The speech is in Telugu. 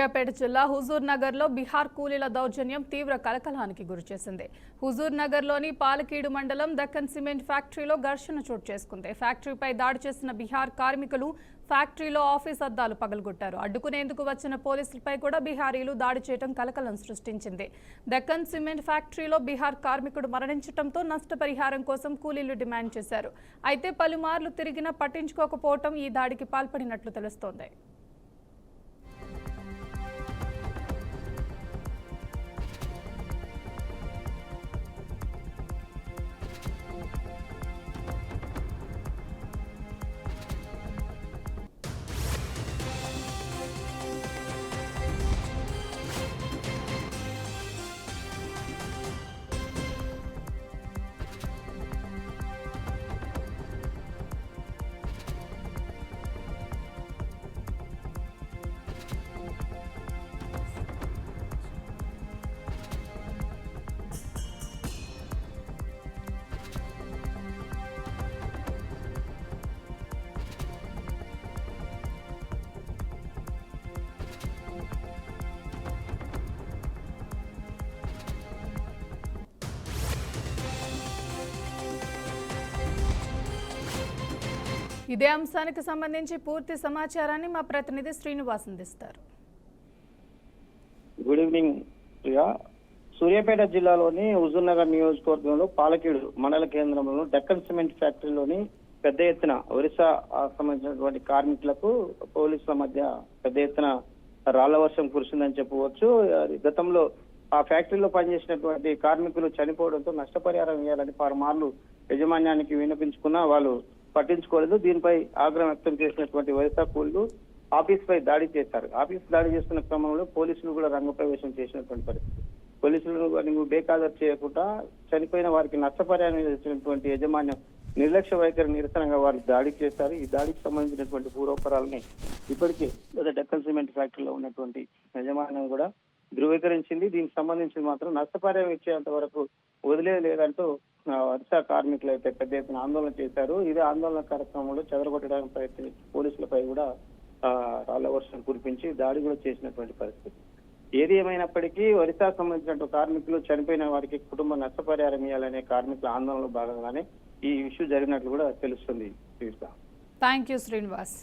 సూర్యాపేట జిల్లా హుజూర్ నగర్లో బీహార్ కూలీల దౌర్జన్యం తీవ్ర కలకలానికి గురిచేసింది. హుజూర్ నగర్లోని పాలకీడు మండలం దక్కన్ సిమెంట్ ఫ్యాక్టరీలో ఘర్షణ చోటు చేసుకుంది. ఫ్యాక్టరీపై దాడి చేసిన బీహార్ కార్మికులు ఫ్యాక్టరీలో ఆఫీస్ అద్దాలు పగలగొట్టారు. అడ్డుకునేందుకు వచ్చిన పోలీసులపై కూడా బీహారీలు దాడి చేయడం కలకలం సృష్టించింది. దక్కన్ సిమెంట్ ఫ్యాక్టరీలో బీహార్ కార్మికుడు మరణించడంతో నష్టపరిహారం కోసం కూలీలు డిమాండ్ చేశారు. అయితే పలుమార్లు తిరిగినా పట్టించుకోకపోవడం ఈ దాడికి పాల్పడినట్లు తెలుస్తోంది. ఇదే అంశానికి సంబంధించి పూర్తి సమాచారాన్ని మా ప్రతినిధి శ్రీనివాస్ అందిస్తారు. Good evening Priya. సూర్యాపేట జిల్లాలోని హుజూర్ నగర్ నియోజకవర్గంలో పాలకీడు మండల కేంద్రంలో డక్కన్ సిమెంట్ ఫ్యాక్టరీలోని పెద్ద ఎత్తున ఒరిస్సా సంబంధించినటువంటి కార్మికులకు పోలీసుల మధ్య పెద్ద ఎత్తున రాళ్ల వర్షం కురిసిందని చెప్పవచ్చు. గతంలో ఆ ఫ్యాక్టరీలో పనిచేసినటువంటి కార్మికులు చనిపోవడంతో నష్టపరిహారం ఇవ్వాలని పలుమార్లు యాజమాన్యానికి విన్నపించుకున్నా వాళ్ళు పట్టించుకోలేదు. దీనిపై ఆగ్రహం వ్యక్తం చేసినటువంటి ఒరిస్సా కూలీలు ఆఫీస్ పై దాడి చేశారు. ఆఫీస్ దాడి చేస్తున్న క్రమంలో పోలీసులు కూడా రంగప్రవేశం చేసినటువంటి పరిస్థితి. పోలీసులు బేఖాదరు చేయకుండా చనిపోయిన వారికి నష్టపరిహారం ఇచ్చినటువంటి యాజమాన్యం నిర్లక్ష్య వైఖరి నిరసనగా వారు దాడి చేశారు. ఈ దాడికి సంబంధించినటువంటి పూర్వపరాలని ఇప్పటికే డక్కన్ సిమెంట్ ఫ్యాక్టరీలో ఉన్నటువంటి యాజమాన్యం కూడా ధృవీకరించింది. దీనికి సంబంధించి మాత్రం నష్టపరిహారం ఇచ్చేంత వరకు వదిలేదంటూ ఒరిస్సా కార్మికులు అయితే పెద్ద ఎత్తున ఆందోళన చేశారు. ఇదే ఆందోళన కార్యక్రమంలో చెదరగొట్టడానికి ప్రయత్నించి పోలీసులపై కూడా రాళ్ల వర్షం కురిపించి దాడి కూడా చేసినటువంటి పరిస్థితి. ఏది ఏమైనప్పటికీ ఒరిస్సా సంబంధించిన కార్మికులు చనిపోయిన వారికి కుటుంబ నష్టపరిహారం ఇవ్వాలనే కార్మికుల ఆందోళనలో భాగంగానే ఈ ఇష్యూ జరిగినట్లు కూడా తెలుస్తుంది. Thank you Srinivas.